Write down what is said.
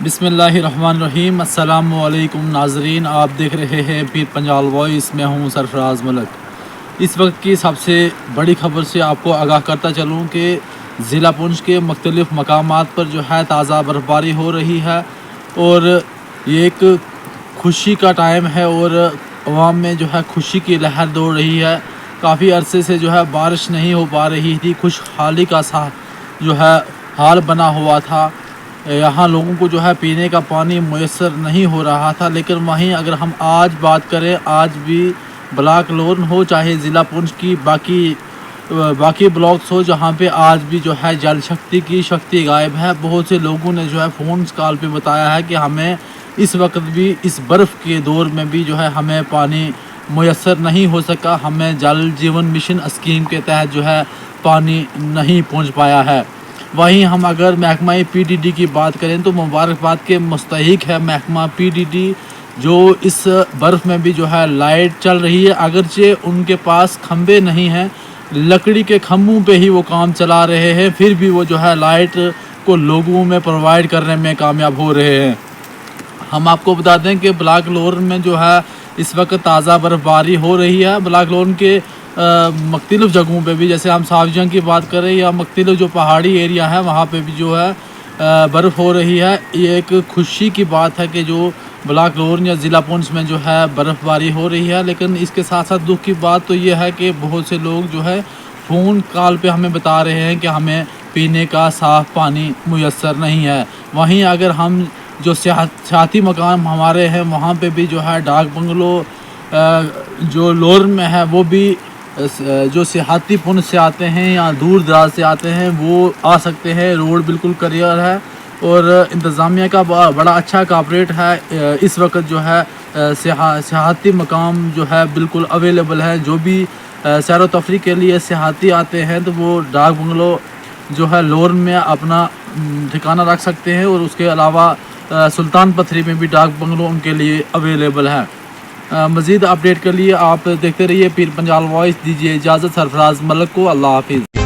बिस्मिल्लाहिर्रहमानिर्रहीम। अस्सलामु अलैकुम नाजरीन, आप देख रहे हैं पीर पंजाल वॉइस में हूँ सरफराज मलक। इस वक्त की सबसे बड़ी खबर से आपको आगाह करता चलूँ कि ज़िला पुंछ के मुख्तलिफ़ मकामात पर जो है ताज़ा बर्फ़बारी हो रही है और ये एक खुशी का टाइम है और अवाम में जो है खुशी की लहर दौड़ रही है। काफ़ी अरसे से जो है बारिश नहीं हो पा रही थी, खुशहाली का सा जो है हाल बना हुआ था। यहाँ लोगों को जो है पीने का पानी मुयस्सर नहीं हो रहा था। लेकिन वहीं अगर हम आज बात करें, आज भी ब्लॉक लोन हो चाहे ज़िला पुंछ की बाकी ब्लॉक्स हो, जहाँ पे आज भी जो है जल शक्ति की शक्ति गायब है। बहुत से लोगों ने जो है फ़ोन कॉल पे बताया है कि हमें इस वक्त भी इस बर्फ़ के दौर में भी जो है हमें पानी मुयस्सर नहीं हो सका, हमें जल जीवन मिशन स्कीम के तहत जो है पानी नहीं पहुँच पाया है। वहीं हम अगर महकमा पीडीडी की बात करें तो मुबारकबाद के मुस्तहिक है महकमा पीडीडी, जो इस बर्फ़ में भी जो है लाइट चल रही है। अगरचे उनके पास खंबे नहीं हैं, लकड़ी के खम्भों पे ही वो काम चला रहे हैं, फिर भी वो जो है लाइट को लोगों में प्रोवाइड करने में कामयाब हो रहे हैं। हम आपको बता दें कि ब्लॉक लोन में जो है इस वक्त ताज़ा बर्फ़बारी हो रही है। ब्लॉक लोन के मुख्तलिफ़ जगहों पे भी, जैसे हम सावजंग की बात करें या मुख्तलिफ़ जो पहाड़ी एरिया है वहाँ पे भी जो है बर्फ़ हो रही है। ये एक खुशी की बात है कि जो ब्लॉक लोन या ज़िला पुंछ में जो है बर्फ़बारी हो रही है। लेकिन इसके साथ साथ दुख की बात तो ये है कि बहुत से लोग जो है फ़ोन कॉल पे हमें बता रहे हैं कि हमें पीने का साफ़ पानी मुयस्सर नहीं है। वहीं अगर हम जो सियाती मकाम हमारे हैं वहाँ पे भी जो है डाक बंगलो जो लोन में है वो भी जो सियाती पुंछ से आते हैं या दूर दराज से आते हैं वो आ सकते हैं। रोड बिल्कुल क्लियर है और इंतज़ामिया का बड़ा अच्छा कॉपरेट है। इस वक्त जो है सियाती मकाम जो है बिल्कुल अवेलेबल है। जो भी सैर व तफरी के लिए सियाती आते हैं तो वो डाक बंगलो जो है लोन में अपना ठिकाना रख सकते हैं और उसके अलावा सुल्तान पथरी में भी डाक बंगलो उनके लिए अवेलेबल है। मज़ीद अपडेट के लिए आप देखते रहिए पीर पंजाल वॉइस। दीजिए इजाज़त सरफराज मलक को। अल्लाह हाफिज़।